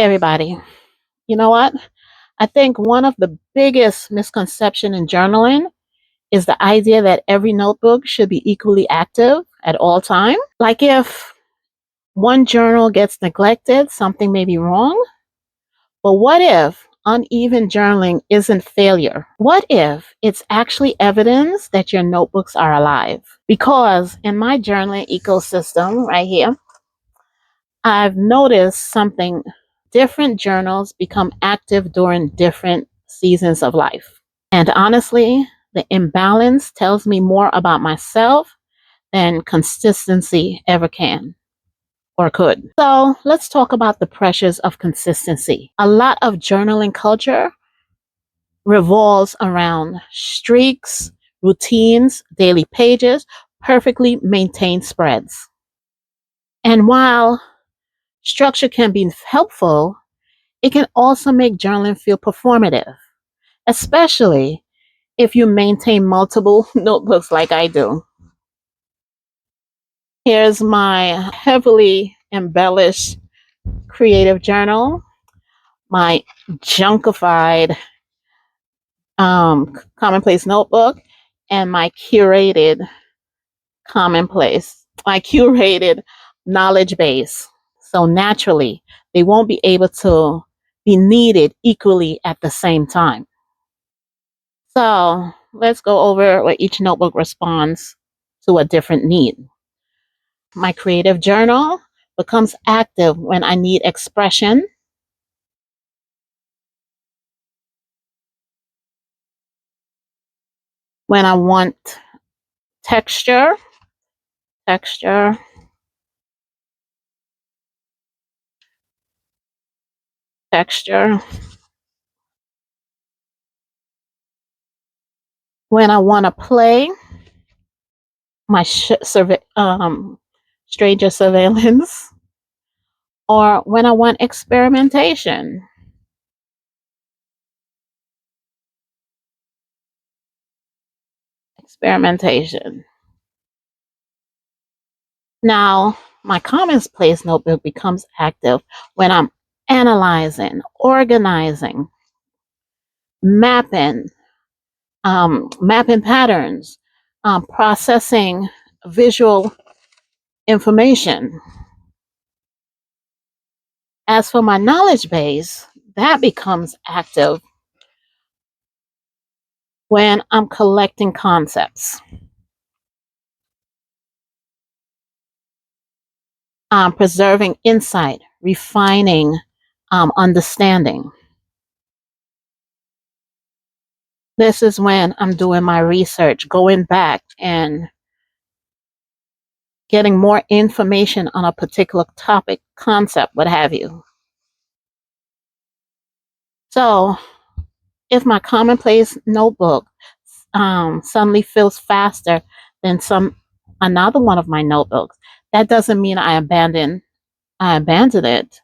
Everybody, you know what? I think one of the biggest misconception in journaling is the idea that every notebook should be equally active at all time. Like if one journal gets neglected, something may be wrong. But what if uneven journaling isn't failure? What if it's actually evidence that your notebooks are alive? Because in my journaling ecosystem right here, I've noticed something. Different journals become active during different seasons of life. And honestly, the imbalance tells me more about myself than consistency ever can or could. So let's talk about the pressures of consistency. A lot of journaling culture revolves around streaks, routines, daily pages, perfectly maintained spreads. And while structure can be helpful, it can also make journaling feel performative, especially if you maintain multiple notebooks like I do. Here's my heavily embellished creative journal, my junkified commonplace notebook, and my curated knowledge base. So naturally, they won't be able to be needed equally at the same time. So let's go over what each notebook responds to a different need. My creative journal becomes active when I need expression, when I want texture, texture, texture, when I want to play my stranger surveillance, or when I want experimentation. Experimentation. Now, my Commons Place notebook becomes active when I'm analyzing, organizing, mapping, mapping patterns, processing visual information. As for my knowledge base, that becomes active when I'm collecting concepts, preserving insight, refining understanding. This is when I'm doing my research, going back and getting more information on a particular topic, concept, what have you. So, if my commonplace notebook suddenly feels faster than another one of my notebooks, that doesn't mean I abandon it.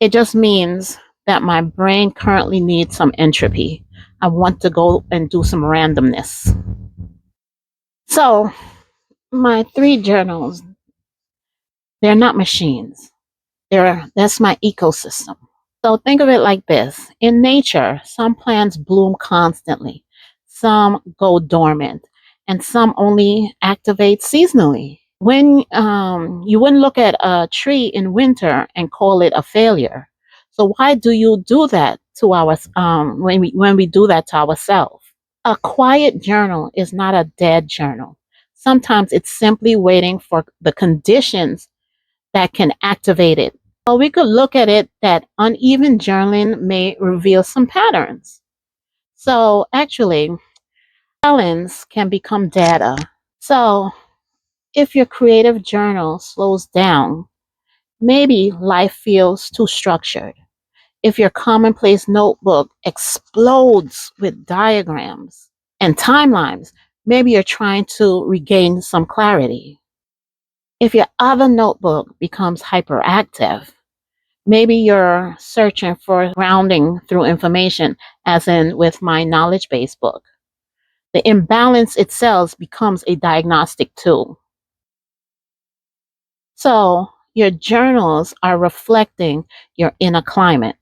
It just means that my brain currently needs some entropy. I want to go and do some randomness. So, my three journals, they're not machines. That's my ecosystem. So think of it like this. In nature, some plants bloom constantly, some go dormant, and some only activate seasonally. When you wouldn't look at a tree in winter and call it a failure. So why do you do that to when we do that to ourselves? A quiet journal is not a dead journal. Sometimes it's simply waiting for the conditions that can activate it. Well, we could look at it that uneven journaling may reveal some patterns. So actually, balance can become data. So if your creative journal slows down, maybe life feels too structured. If your commonplace notebook explodes with diagrams and timelines, maybe you're trying to regain some clarity. If your other notebook becomes hyperactive, maybe you're searching for grounding through information, as in with my knowledge base book. The imbalance itself becomes a diagnostic tool. So your journals are reflecting your inner climate.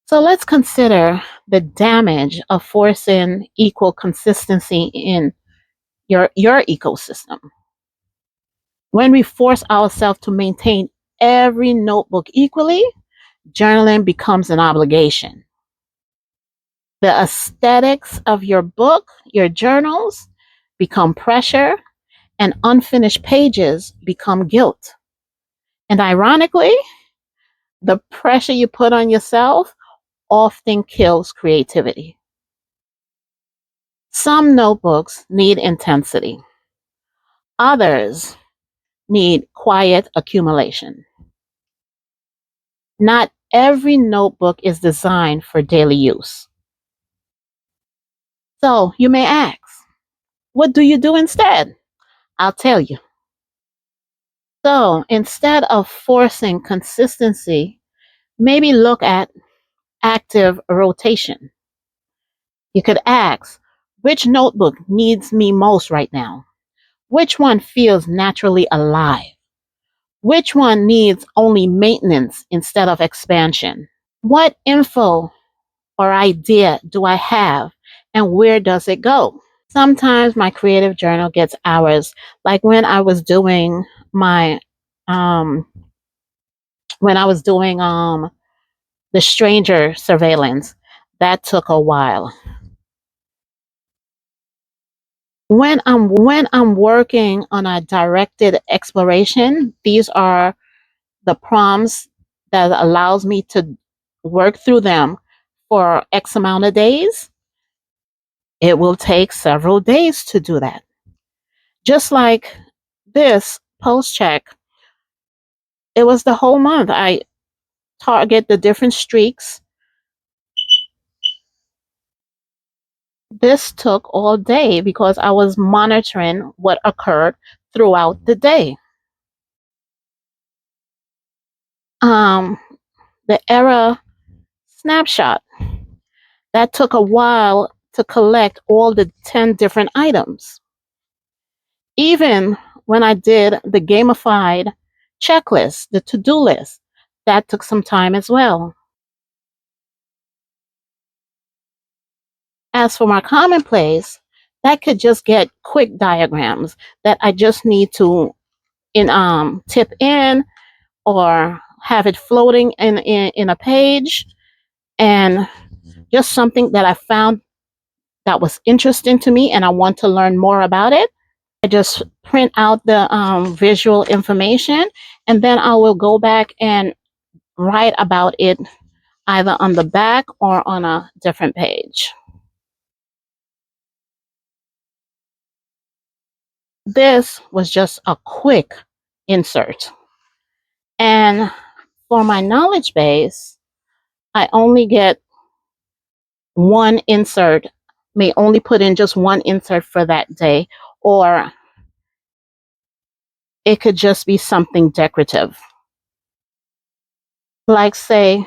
So let's consider the damage of forcing equal consistency in your ecosystem. When we force ourselves to maintain every notebook equally, journaling becomes an obligation. The aesthetics of your book, your journals, become pressure, and unfinished pages become guilt. And ironically, the pressure you put on yourself often kills creativity. Some notebooks need intensity, others need quiet accumulation. Not every notebook is designed for daily use. So you may ask, what do you do instead? I'll tell you. So instead of forcing consistency, maybe look at active rotation. You could ask, which notebook needs me most right now? Which one feels naturally alive? Which one needs only maintenance instead of expansion? What info or idea do I have and where does it go? Sometimes my creative journal gets hours, like my um when I was doing the stranger surveillance. That took a while. When I'm working on a directed exploration, these are the prompts that allows me to work through them for X amount of days. It will take several days to do that. Just like this post check, it was the whole month. I target the different streaks. This took all day because I was monitoring what occurred throughout the day. Um, the error snapshot, that took a while to collect all the 10 different items. Even when I did the gamified checklist, the to do list, that took some time as well. As for my commonplace, that could just get quick diagrams that I just need to tip in or have it floating in a page, and just something that I found that was interesting to me and I want to learn more about it. I just print out the visual information, and then I will go back and write about it either on the back or on a different page. This was just a quick insert. And for my knowledge base, I only get one insert, may only put in just one insert for that day, or it could just be something decorative. Like, say,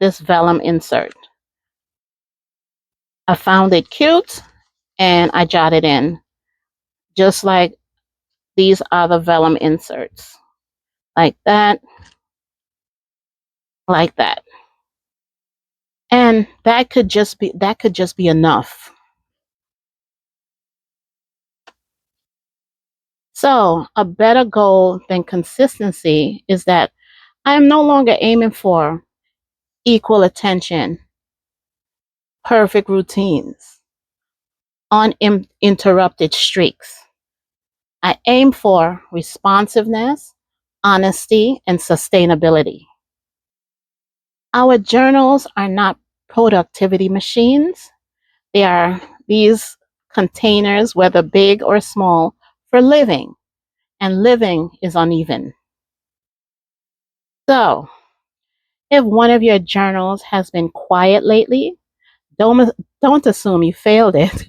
this vellum insert. I found it cute and I jotted in, just like these other vellum inserts. Like that, like that. And that could just be enough. So, a better goal than consistency is that I am no longer aiming for equal attention, perfect routines, uninterrupted streaks. I aim for responsiveness, honesty, and sustainability. Our journals are not productivity machines. They are these containers, whether big or small, for living, and living is uneven. So, if one of your journals has been quiet lately, don't, don't assume you failed it.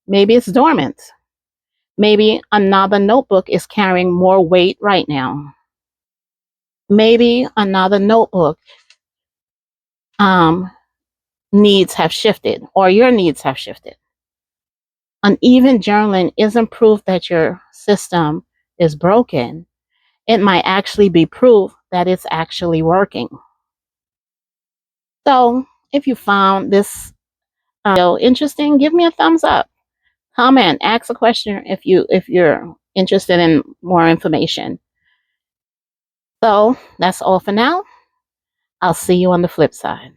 Maybe it's dormant. Maybe another notebook is carrying more weight right now. Maybe another notebook um, needs have shifted, or your needs have shifted. Uneven journaling isn't proof that your system is broken. it might actually be proof that it's actually working. So if you found this video interesting, give me a thumbs up, comment, ask a question if you're interested in more information. So that's all for now. I'll see you on the flip side.